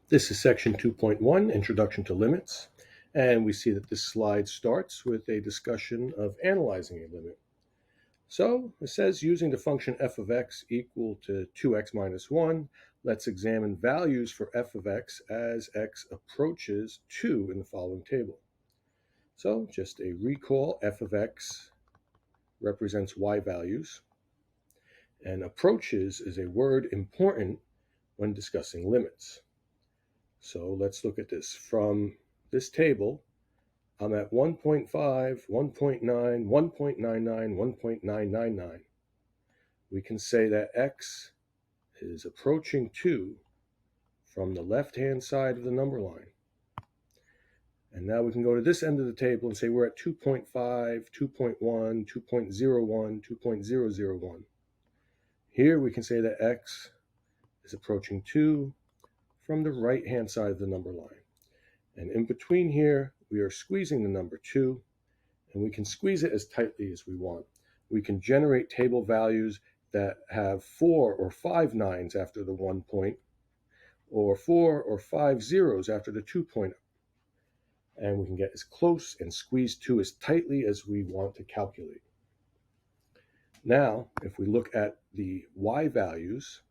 This is section 2.1, Introduction to Limits, and we see that this slide starts with a discussion of analyzing a limit. So it says using the function f of x equal to 2x minus 1, let's examine values for f of x as x approaches 2 in the following table. So just a recall, f of x represents y values, and approaches is a word important when discussing limits. So let's look at this. From this table, I'm at 1.5, 1.9, 1.99, 1.999. We can say that x is approaching 2 from the left-hand side of the number line. And now we can go to this end of the table and say we're at 2.5, 2.1, 2.01, 2.001. Here we can say that x is approaching 2 from the right-hand side of the number line. And in between here, we are squeezing the number 2, and we can squeeze it as tightly as we want. We can generate table values that have 4 or 5 nines after the 1 point, or 4 or 5 zeros after the 2 point. And we can get as close and squeeze 2 as tightly as we want to calculate. Now, if we look at the y values,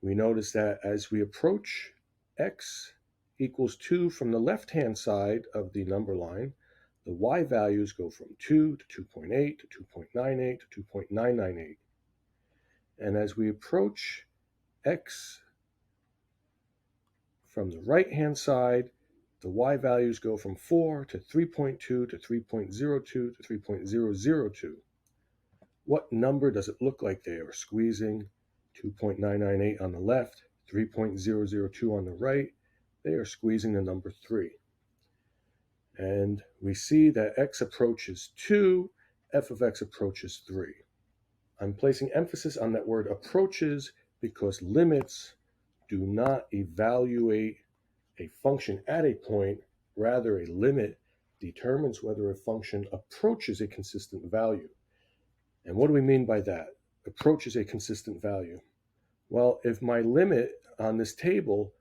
we notice that as we approach x equals 2 from the left-hand side of the number line, the y values go from 2 to 2.8 to 2.98 to 2.998. And as we approach x from the right-hand side, the y values go from 4 to 3.2 to 3.02 to 3.002. What number does it look like they are squeezing? 2.998 on the left, 3.002 on the right. They are squeezing the number 3. And we see that x approaches 2, f of x approaches 3. I'm placing emphasis on that word approaches because limits do not evaluate a function at a point. Rather, a limit determines whether a function approaches a consistent value. And what do we mean by that? Approaches a consistent value. Well, if my limit on this table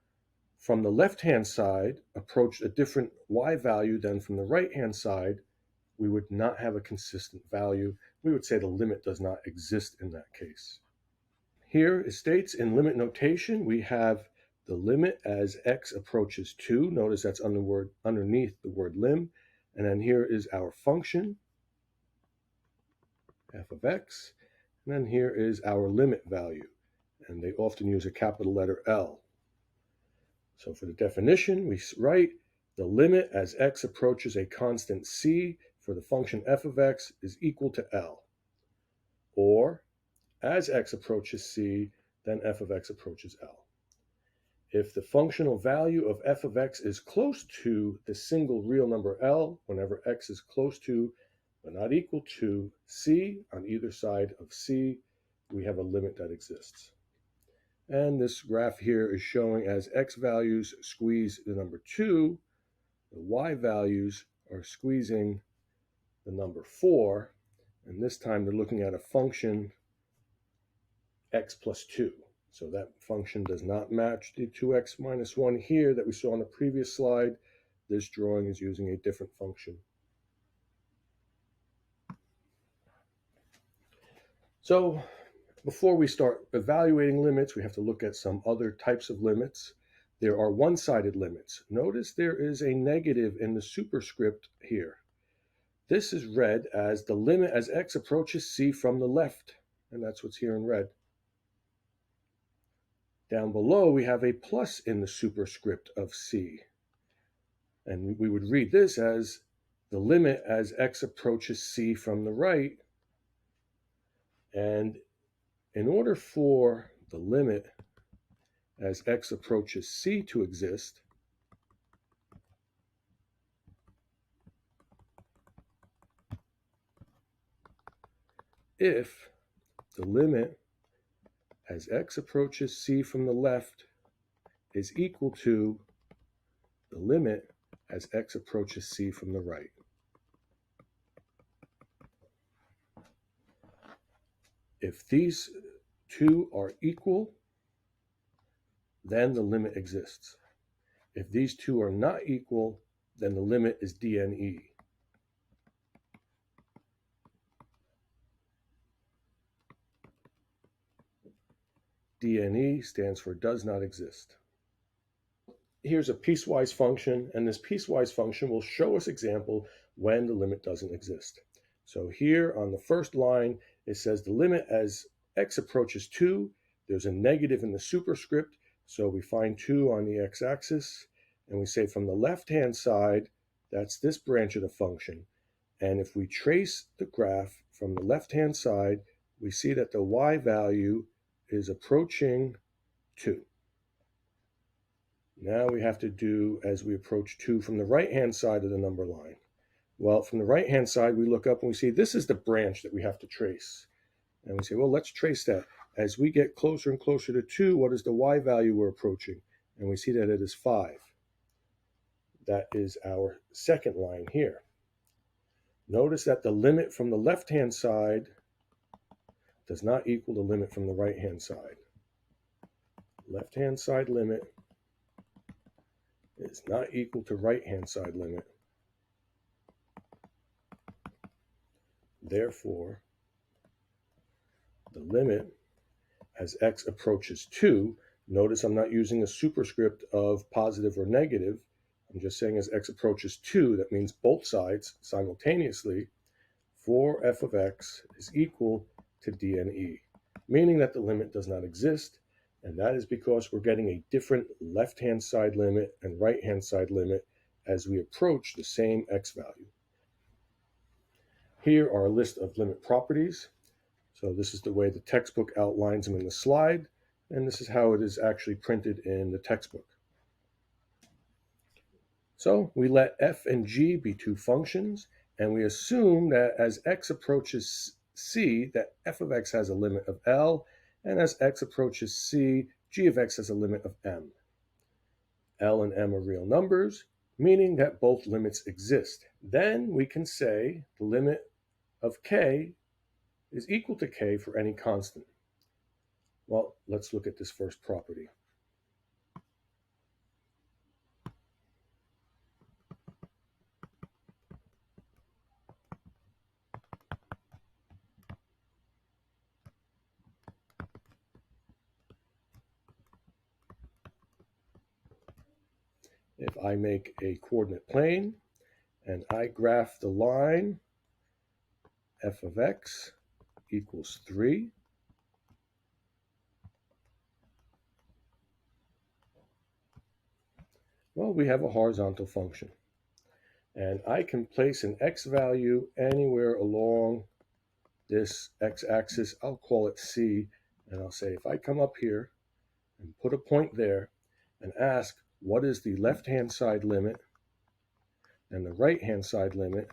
from the left-hand side approached a different y value than from the right-hand side, we would not have a consistent value. We would say the limit does not exist in that case. Here it states in limit notation, we have the limit as x approaches 2. Notice that's underneath the word lim. And then here is our function, f of x. And then here is our limit value. And they often use a capital letter L. So for the definition, we write the limit as x approaches a constant c for the function f of x is equal to L. Or as x approaches c, then f of x approaches L. If the functional value of f of x is close to the single real number L, whenever x is close to but not equal to c on either side of c, we have a limit that exists. And this graph here is showing as x values squeeze the number 2, the y values are squeezing the number 4, and this time they're looking at a function x plus 2. So that function does not match the 2x minus 1 here that we saw on the previous slide. This drawing is using a different function. So before we start evaluating limits, we have to look at some other types of limits. There are one-sided limits. Notice there is a negative in the superscript here. This is read as the limit as x approaches c from the left, and that's what's here in red. Down below, we have a plus in the superscript of c, and we would read this as the limit as x approaches c from the right. And in order for the limit as x approaches c to exist, if the limit as x approaches c from the left is equal to the limit as x approaches c from the right. If these two are equal, then the limit exists. If these two are not equal, then the limit is dne. dne stands for does not exist. Here's a piecewise function, and this piecewise function will show us example when the limit doesn't exist. So here on the first line, it says the limit as x approaches 2, there's a negative in the superscript, so we find 2 on the x-axis, and we say from the left-hand side, that's this branch of the function. And if we trace the graph from the left-hand side, we see that the y value is approaching 2. Now we have to do as we approach 2 from the right-hand side of the number line. Well, from the right-hand side, we look up and we see this is the branch that we have to trace. And we say, well, let's trace that. As we get closer and closer to 2, what is the y value we're approaching? And we see that it is 5. That is our second line here. Notice that the limit from the left-hand side does not equal the limit from the right-hand side. Left-hand side limit is not equal to right-hand side limit. Therefore, the limit as x approaches 2, notice I'm not using a superscript of positive or negative. I'm just saying as x approaches 2, that means both sides simultaneously, for f of x is equal to dne, meaning that the limit does not exist. And that is because we're getting a different left-hand side limit and right-hand side limit as we approach the same x value. Here are a list of limit properties. So this is the way the textbook outlines them in the slide, and this is how it is actually printed in the textbook. So we let f and g be two functions, and we assume that as x approaches c, that f of x has a limit of L, and as x approaches c, g of x has a limit of m. L and m are real numbers, meaning that both limits exist. Then we can say the limit of k is equal to k for any constant. Well, let's look at this first property. If I make a coordinate plane and I graph the line f of x equals 3, well, we have a horizontal function. And I can place an x value anywhere along this x-axis. I'll call it c, and I'll say if I come up here and put a point there and ask what is the left-hand side limit and the right-hand side limit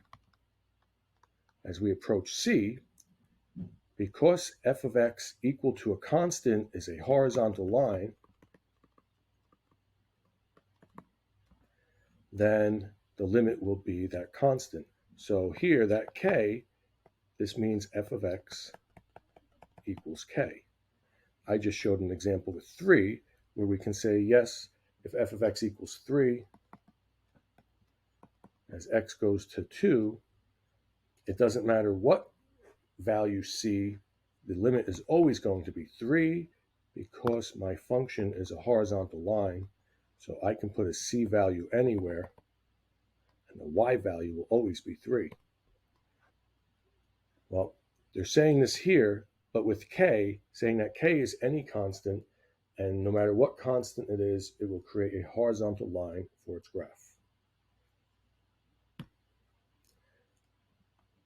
as we approach c, because f of x equal to a constant is a horizontal line, then the limit will be that constant. So here, that k, this means f of x equals k. I just showed an example with 3, where we can say, yes, if f of x equals 3, as x goes to 2, it doesn't matter what value c, the limit is always going to be 3 because my function is a horizontal line. So I can put a c value anywhere, and the y value will always be 3. Well, they're saying this here, but with k, saying that k is any constant, and no matter what constant it is, it will create a horizontal line for its graph.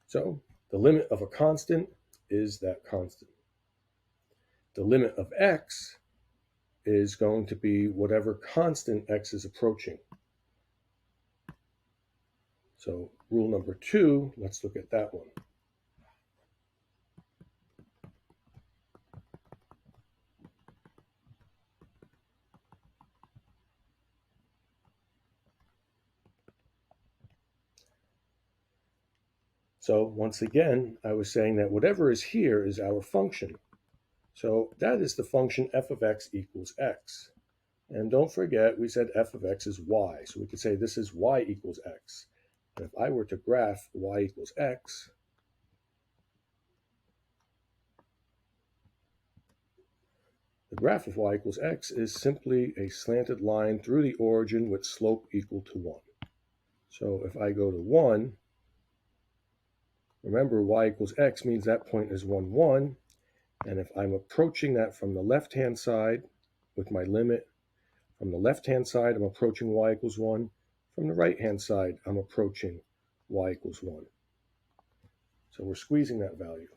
So the limit of a constant is that constant. The limit of x is going to be whatever constant x is approaching. So rule number 2, let's look at that one. So once again, I was saying that whatever is here is our function. So that is the function f of x equals x. And don't forget, we said f of x is y. So we could say this is y equals x. And if I were to graph y equals x, the graph of y equals x is simply a slanted line through the origin with slope equal to 1. So if I go to 1, remember y equals x means that point is 1, 1. And if I'm approaching that from the left-hand side with my limit, from the left-hand side, I'm approaching y equals 1. From the right-hand side, I'm approaching y equals 1. So we're squeezing that value.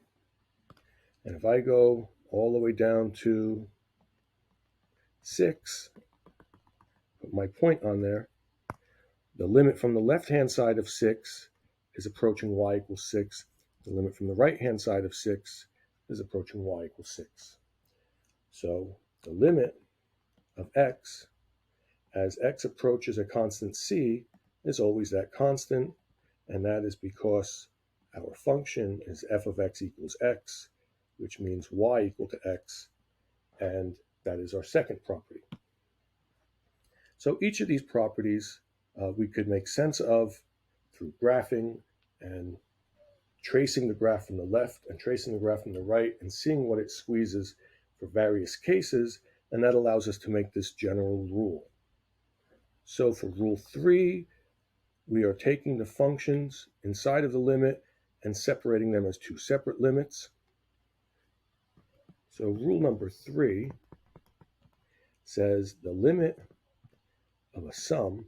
And if I go all the way down to 6, put my point on there, the limit from the left-hand side of 6 is approaching y equals 6. The limit from the right-hand side of 6 is approaching y equals 6. So the limit of x as x approaches a constant c is always that constant, and that is because our function is f of x equals x, which means y equal to x, and that is our second property. So each of these properties we could make sense of through graphing and tracing the graph from the left and tracing the graph from the right and seeing what it squeezes for various cases, and that allows us to make this general rule. So for rule 3, we are taking the functions inside of the limit and separating them as two separate limits. So rule number 3 says the limit of a sum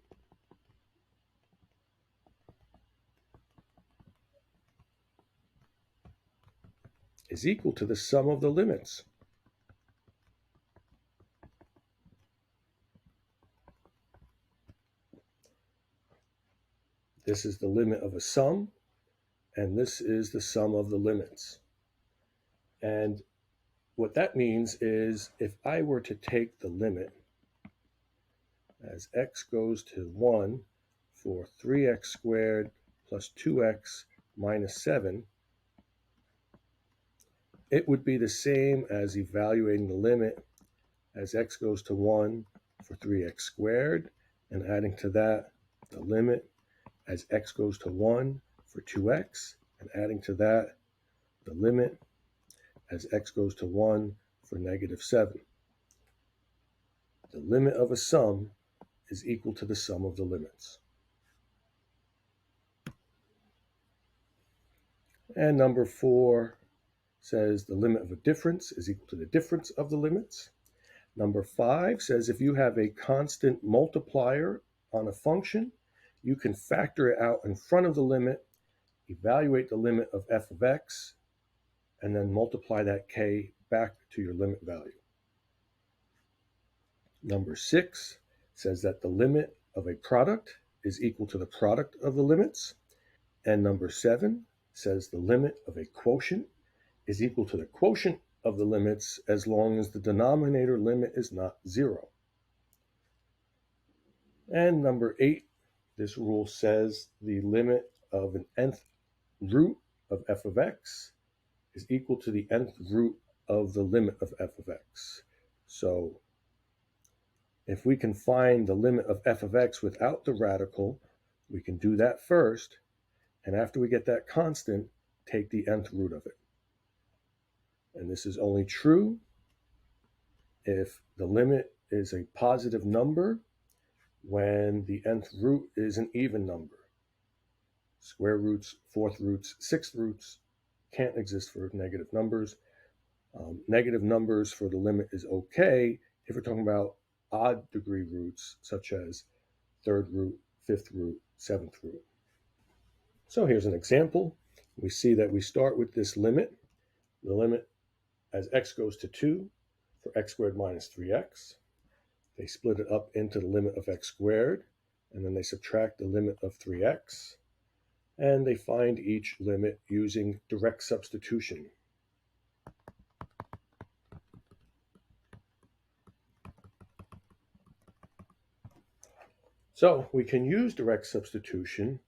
is equal to the sum of the limits. This is the limit of a sum, and this is the sum of the limits. And what that means is if I were to take the limit as x goes to 1 for 3x squared plus 2x minus 7, it would be the same as evaluating the limit as x goes to 1 for 3x squared and adding to that the limit as x goes to 1 for 2x and adding to that the limit as x goes to 1 for negative 7. The limit of a sum is equal to the sum of the limits. And number 4 says the limit of a difference is equal to the difference of the limits. Number 5 says if you have a constant multiplier on a function, you can factor it out in front of the limit, evaluate the limit of f of x, and then multiply that k back to your limit value. Number 6 says that the limit of a product is equal to the product of the limits. And number 7 says the limit of a quotient is equal to the quotient of the limits as long as the denominator limit is not 0. And number 8, this rule says the limit of an nth root of f of x is equal to the nth root of the limit of f of x. So if we can find the limit of f of x without the radical, we can do that first, and after we get that constant, take the nth root of it. And this is only true if the limit is a positive number when the nth root is an even number. Square roots, fourth roots, sixth roots can't exist for negative numbers. Negative numbers for the limit is okay if we're talking about odd degree roots, such as third root, fifth root, seventh root. So here's an example. We see that we start with this limit, the limit as x goes to 2 for x squared minus 3x. They split it up into the limit of x squared, and then they subtract the limit of 3x, and they find each limit using direct substitution. So we can use direct substitution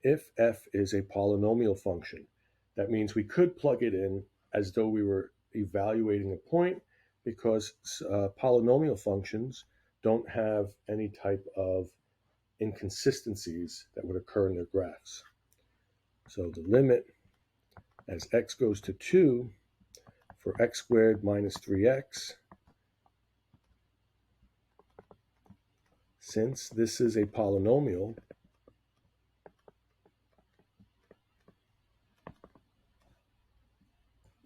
if f is a polynomial function. That means we could plug it in as though we were evaluating a point, because polynomial functions don't have any type of inconsistencies that would occur in their graphs. So the limit as x goes to 2 for x squared minus 3x, since this is a polynomial,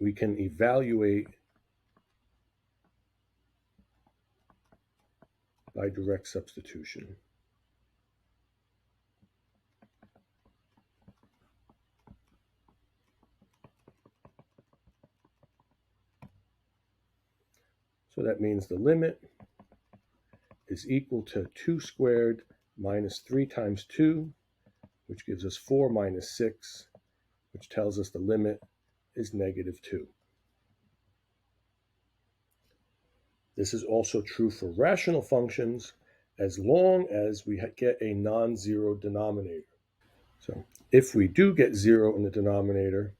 we can evaluate by direct substitution. So that means the limit is equal to 2 squared minus 3 times 2, which gives us 4 minus 6, which tells us the limit is negative 2. This is also true for rational functions as long as we get a non-zero denominator. So if we do get 0 in the denominator,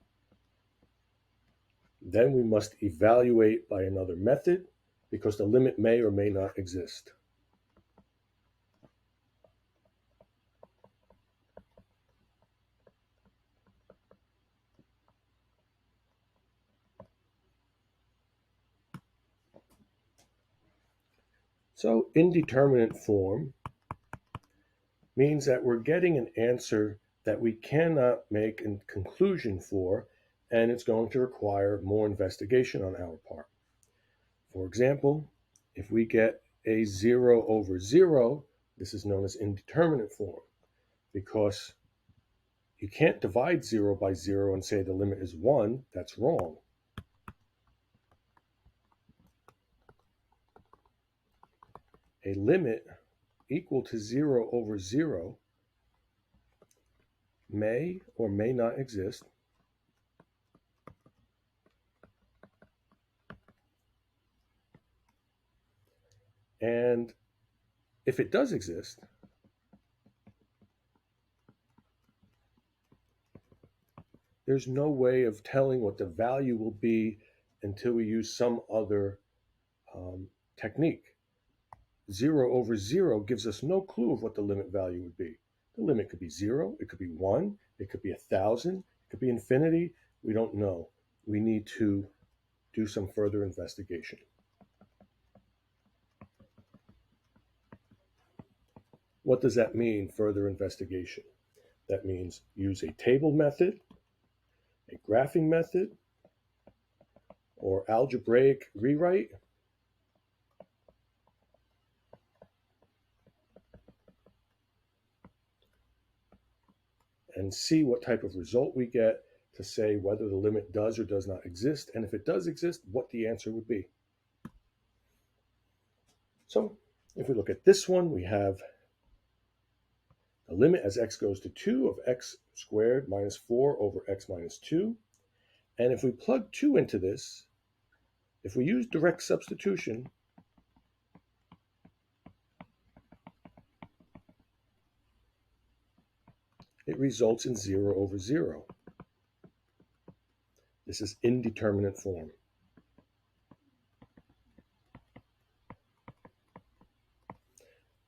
then we must evaluate by another method because the limit may or may not exist. So indeterminate form means that we're getting an answer that we cannot make a conclusion for, and it's going to require more investigation on our part. For example, if we get a 0 over 0, this is known as indeterminate form because you can't divide 0 by 0 and say the limit is 1. That's wrong. A limit equal to 0 over 0 may or may not exist, and if it does exist, there's no way of telling what the value will be until we use some other technique. 0 over 0 gives us no clue of what the limit value would be. The limit could be 0, it could be 1, it could be 1,000, it could be infinity. We don't know. We need to do some further investigation. What does that mean, further investigation? That means use a table method, a graphing method, or algebraic rewrite, and see what type of result we get to say whether the limit does or does not exist, and if it does exist, what the answer would be. So if we look at this one, we have the limit as x goes to 2 of x squared minus 4 over x minus 2. And if we plug 2 into this, if we use direct substitution, it results in 0 over 0. This is indeterminate form.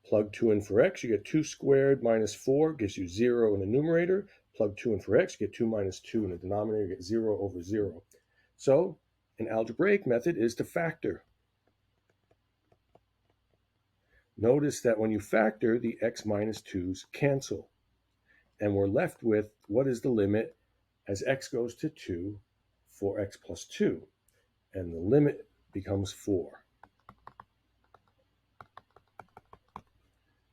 Plug 2 in for x, you get 2 squared minus 4 gives you 0 in the numerator. Plug 2 in for x, you get 2 minus 2 in the denominator, you get 0 over 0. So an algebraic method is to factor. Notice that when you factor, the x minus 2's cancel. And we're left with what is the limit as x goes to 2 for x plus 2. And the limit becomes 4.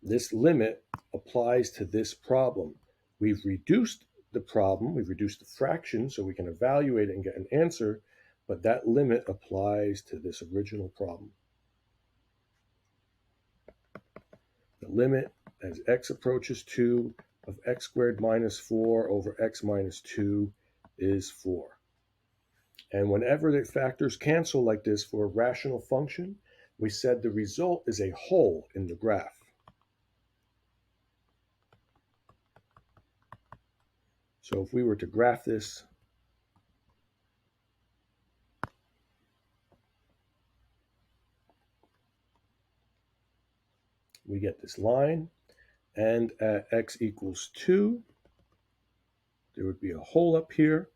This limit applies to this problem. We've reduced the problem, we've reduced the fraction so we can evaluate it and get an answer, but that limit applies to this original problem. The limit as x approaches 2 of x squared minus 4 over x minus 2 is 4. And whenever the factors cancel like this for a rational function, we said the result is a hole in the graph. So if we were to graph this, we get this line, and at x equals 2, there would be a hole up here.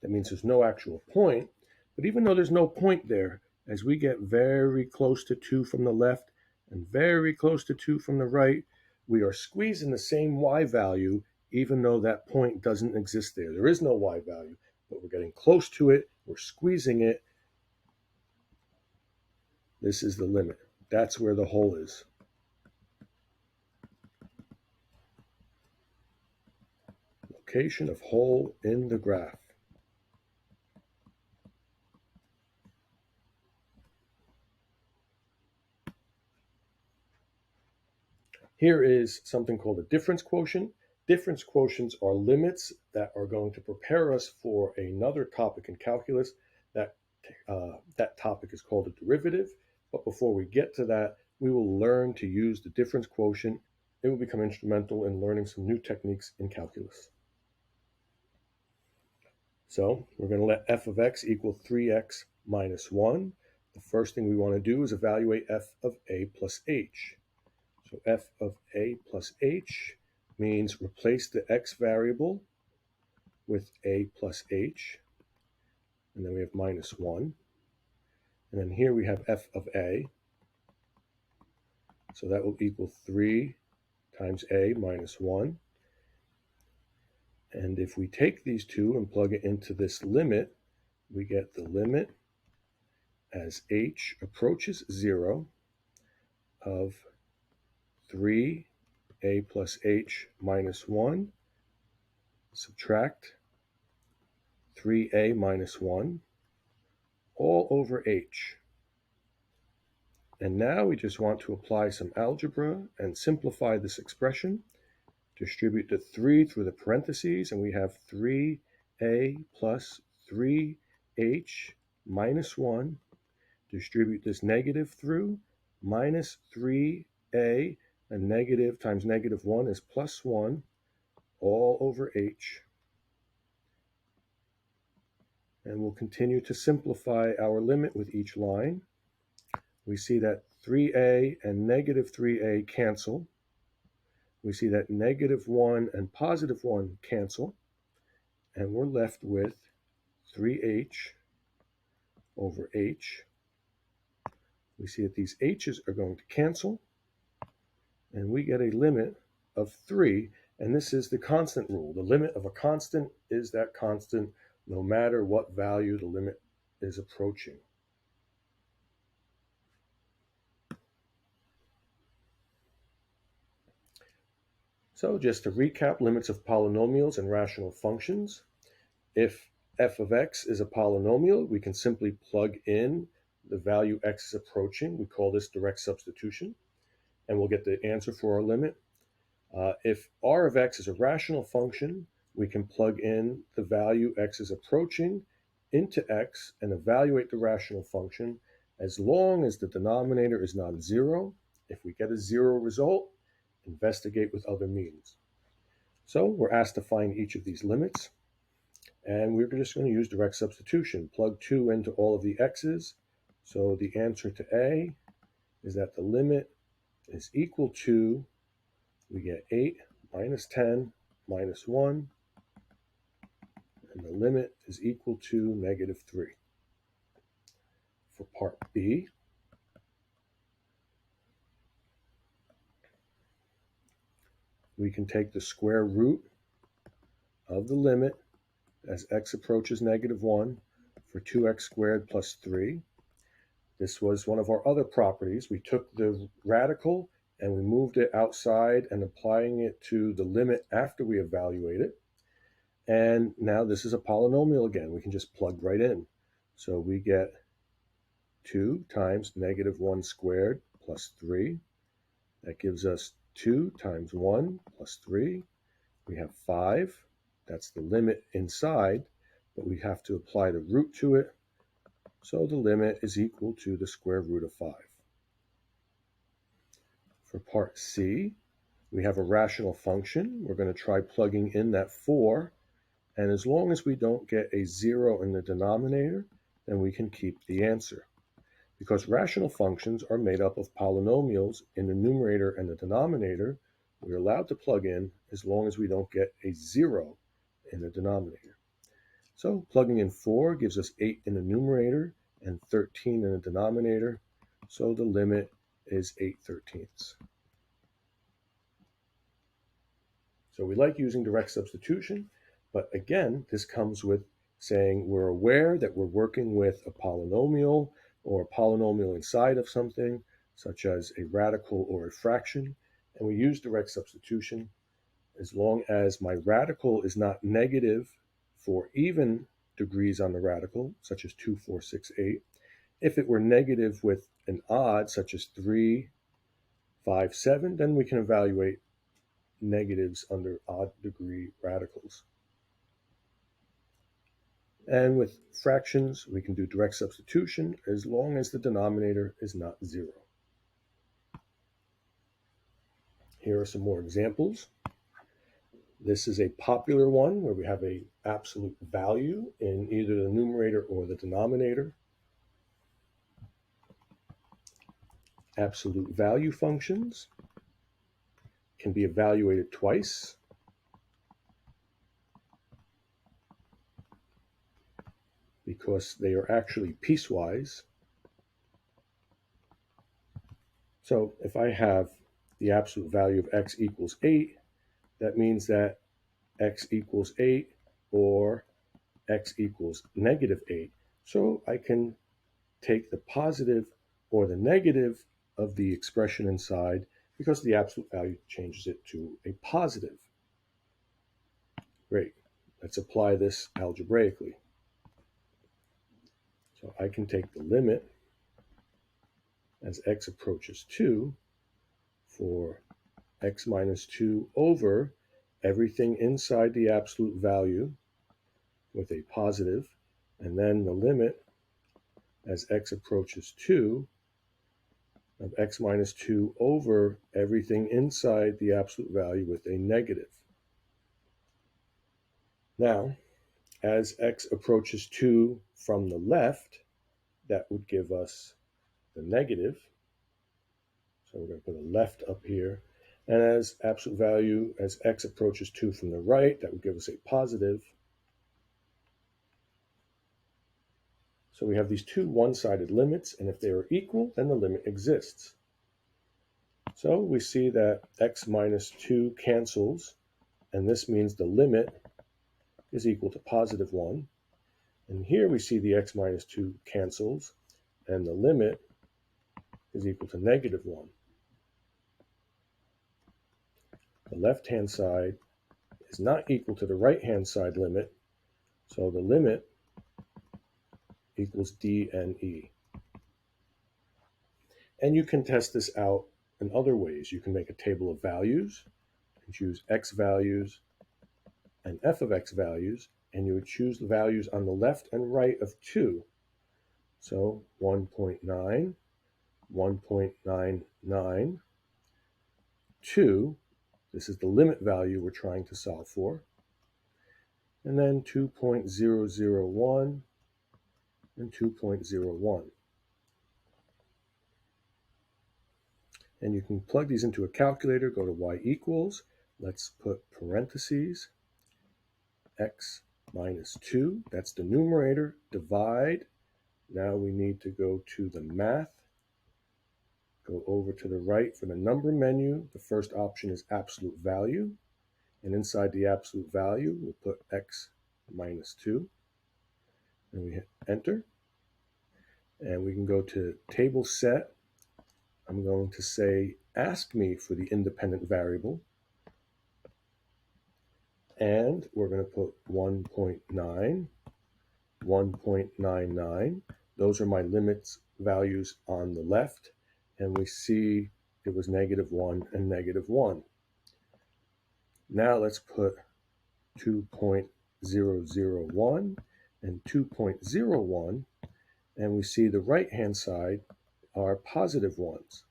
That means there's no actual point, but even though there's no point there, as we get very close to 2 from the left and very close to 2 from the right, we are squeezing the same y value even though that point doesn't exist there. There is no y value, but we're getting close to it, we're squeezing it. This is the limit. That's where the hole is. Location of hole in the graph. Here is something called a difference quotient. Difference quotients are limits that are going to prepare us for another topic in calculus. That topic is called a derivative. But before we get to that, we will learn to use the difference quotient. It will become instrumental in learning some new techniques in calculus. So we're going to let f of x equal 3x minus 1. The first thing we want to do is evaluate f of a plus h. So f of a plus h means replace the x variable with a plus h, and then we have minus 1. And then here we have f of a, so that will equal 3 times a minus 1. And if we take these two and plug it into this limit, we get the limit as h approaches 0 of 3a plus h minus 1, subtract 3a minus 1, all over h. And now we just want to apply some algebra and simplify this expression. Distribute the 3 through the parentheses, and we have 3a plus 3h minus 1. Distribute this negative through, minus 3a, and negative times negative 1 is plus 1, all over h. And we'll continue to simplify our limit with each line. We see that 3a and negative 3a cancel. We see that negative 1 and positive 1 cancel. And we're left with 3h over h. We see that these h's are going to cancel. And we get a limit of 3. And this is the constant rule. The limit of a constant is that constant no matter what value the limit is approaching. So just to recap limits of polynomials and rational functions, if f of x is a polynomial, we can simply plug in the value x is approaching. We call this direct substitution, and we'll get the answer for our limit. If r of x is a rational function, we can plug in the value x is approaching into x and evaluate the rational function as long as the denominator is non-zero. If we get a 0 result, investigate with other means. So we're asked to find each of these limits, and we're just going to use direct substitution. Plug 2 into all of the x's. So the answer to A is that the limit is equal to, we get 8 minus 10 minus 1, and the limit is equal to negative 3. For part B, we can take the square root of the limit as x approaches negative 1 for 2x squared plus 3. This was one of our other properties. We took the radical and we moved it outside and applying it to the limit after we evaluate it. And now this is a polynomial again. We can just plug right in. So we get 2 times negative 1 squared plus 3. That gives us 2 times 1 plus 3. We have 5. That's the limit inside, but we have to apply the root to it. So the limit is equal to the square root of 5. For part C, we have a rational function. We're going to try plugging in that 4. And as long as we don't get a 0 in the denominator, then we can keep the answer. Because rational functions are made up of polynomials in the numerator and the denominator, we're allowed to plug in as long as we don't get a 0 in the denominator. So plugging in 4 gives us 8 in the numerator and 13 in the denominator, so the limit is 8/13. So we like using direct substitution, but again, this comes with saying we're aware that we're working with a polynomial or a polynomial inside of something, such as a radical or a fraction, and we use direct substitution as long as my radical is not negative for even degrees on the radical, such as 2, 4, 6, 8. If it were negative with an odd, such as 3, 5, 7, then we can evaluate negatives under odd degree radicals. And with fractions, we can do direct substitution as long as the denominator is not 0. Here are some more examples. This is a popular one where we have an absolute value in either the numerator or the denominator. Absolute value functions can be evaluated twice. Because they are actually piecewise. So if I have the absolute value of x equals 8, that means that x equals 8 or x equals -8. So I can take the positive or the negative of the expression inside because the absolute value changes it to a positive. Great. Let's apply this algebraically. So I can take the limit as x approaches 2 for x minus 2 over everything inside the absolute value with a positive, and then the limit as x approaches 2 of x minus 2 over everything inside the absolute value with a negative. Now, as x approaches 2 from the left, that would give us the negative. So we're going to put a left up here. And as absolute value, as x approaches 2 from the right, that would give us a positive. So we have these two one-sided limits, and if they are equal, then the limit exists. So we see that x minus 2 cancels, and this means the limit is equal to positive 1. And here we see the x minus 2 cancels, and the limit is equal to negative 1. The left-hand side is not equal to the right-hand side limit, so the limit equals dne. And you can test this out in other ways. You can make a table of values and choose x values and f of x values, and you would choose the values on the left and right of 2. So 1.9, 1.99, 2. This is the limit value we're trying to solve for. And then 2.001 and 2.01. And you can plug these into a calculator, go to y equals, let's put parentheses, x minus 2, that's the numerator, divide. Now we need to go to the math, go over to the right for the number menu. The first option is absolute value, and inside the absolute value, we'll put x minus 2, and we hit enter. And we can go to table set. I'm going to say, ask me for the independent variable. And we're going to put 1.9, 1.99. Those are my limits values on the left. And we see it was -1 and -1. Now let's put 2.001 and 2.01. And we see the right-hand side are positive ones.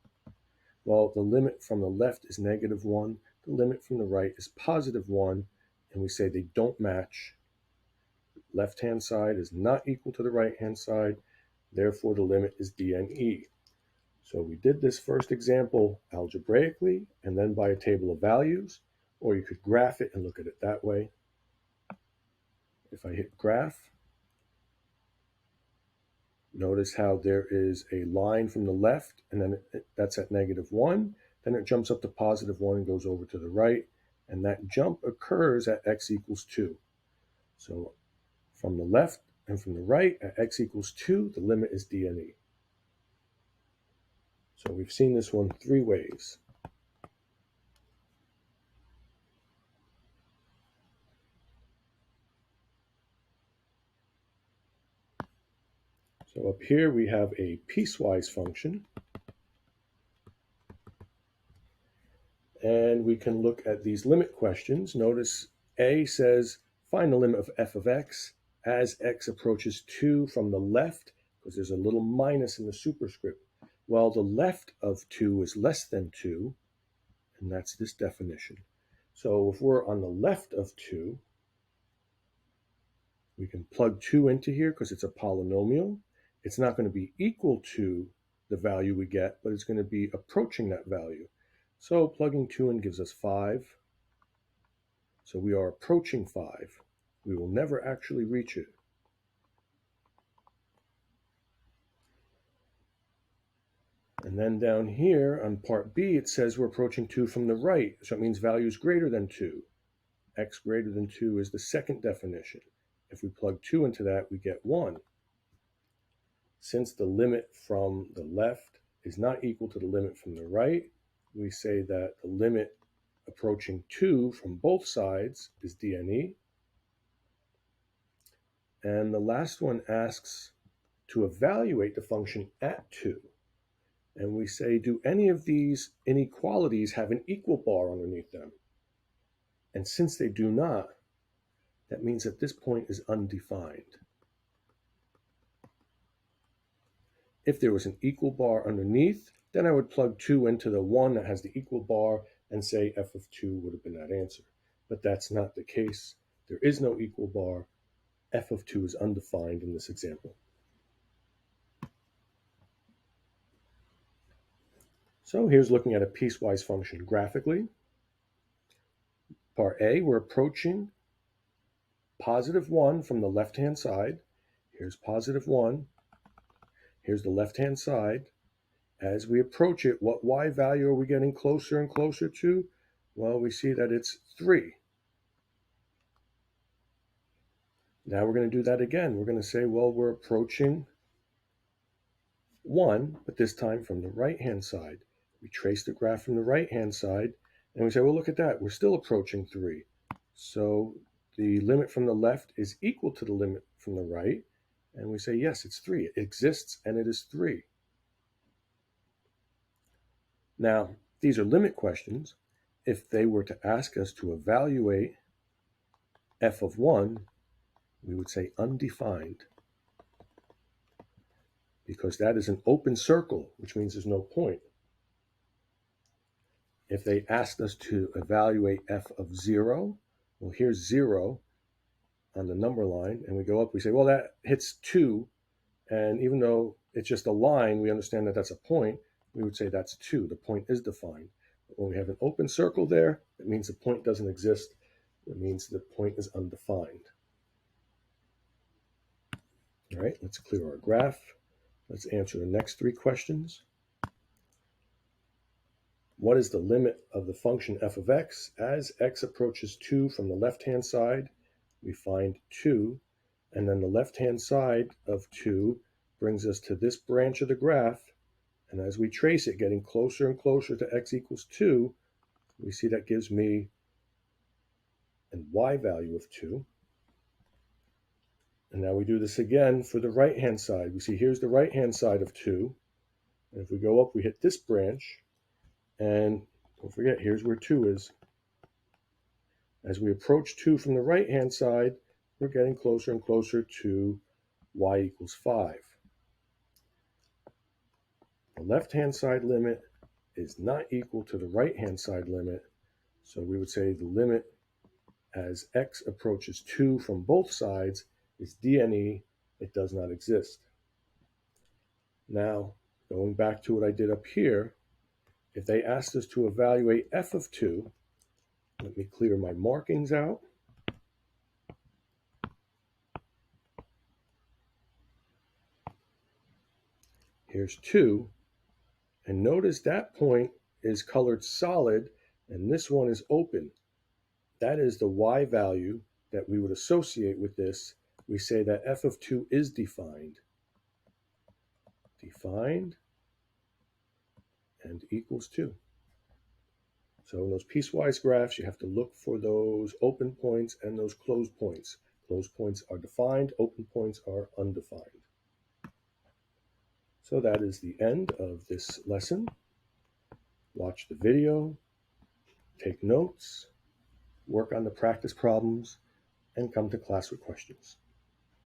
Well, the limit from the left is -1, the limit from the right is +1, and we say they don't match. Left-hand side is not equal to the right-hand side, Therefore, the limit is dne. So we did this first example algebraically and then by a table of values, or you could graph it and look at it that way. If I hit graph, notice how there is a line from the left, and then that's at -1. Then it jumps up to +1 and goes over to the right, and that jump occurs at x equals 2. So from the left and from the right at x equals 2, the limit is dne. So we've seen this one 3 ways. So up here we have a piecewise function, and we can look at these limit questions. Notice A says find the limit of f of x as x approaches 2 from the left, because there's a little minus in the superscript. Well, the left of 2 is less than 2, and that's this definition. So if we're on the left of 2, we can plug 2 into here because it's a polynomial. It's not going to be equal to the value we get, but it's going to be approaching that value. So plugging 2 in gives us 5. So we are approaching 5. We will never actually reach it. And then down here on part B, it says we're approaching 2 from the right. So it means value is greater than 2. X greater than 2 is the second definition. If we plug 2 into that, we get 1. Since the limit from the left is not equal to the limit from the right, we say that the limit approaching 2 from both sides is dne. And the last one asks to evaluate the function at 2. And we say, do any of these inequalities have an equal bar underneath them? And since they do not, that means that this point is undefined. If there was an equal bar underneath, then I would plug 2 into the one that has the equal bar and say f of 2 would have been that answer. But that's not the case. There is no equal bar. F of 2 is undefined in this example. So here's looking at a piecewise function graphically. Part A, we're approaching +1 from the left-hand side. Here's +1. Here's the left-hand side. As we approach it, what y value are we getting closer and closer to? Well, we see that it's 3. Now we're going to do that again. We're going to say, well, we're approaching 1, but this time from the right-hand side. We trace the graph from the right-hand side, and we say, well, look at that. We're still approaching 3. So the limit from the left is equal to the limit from the right, and we say, yes, it's 3. It exists, and it is 3. Now, these are limit questions. If they were to ask us to evaluate f of 1, we would say undefined, because that is an open circle, which means there's no point. If they asked us to evaluate f of 0, well, here's 0 on the number line, and we go up, we say, well, that hits 2, and even though it's just a line, we understand that that's a point, we would say that's 2. The point is defined. But when we have an open circle there, it means the point doesn't exist. It means the point is undefined. All right, let's clear our graph. Let's answer the next 3 questions. What is the limit of the function f of x as x approaches 2 from the left-hand side? We find 2, and then the left-hand side of 2 brings us to this branch of the graph, and as we trace it, getting closer and closer to x equals 2, we see that gives me a y value of 2. And now we do this again for the right-hand side. We see here's the right-hand side of 2, and if we go up, we hit this branch, and don't forget, here's where 2 is. As we approach 2 from the right-hand side, we're getting closer and closer to y equals 5. The left-hand side limit is not equal to the right-hand side limit, so we would say the limit as x approaches 2 from both sides is dne. It does not exist. Now, going back to what I did up here, if they asked us to evaluate f of 2, let me clear my markings out. Here's 2, and notice that point is colored solid, and this one is open. That is the y value that we would associate with this. We say that f of 2 is defined. Defined and equals 2. So in those piecewise graphs, you have to look for those open points and those closed points. Closed points are defined, open points are undefined. So that is the end of this lesson. Watch the video, take notes, work on the practice problems, and come to class with questions.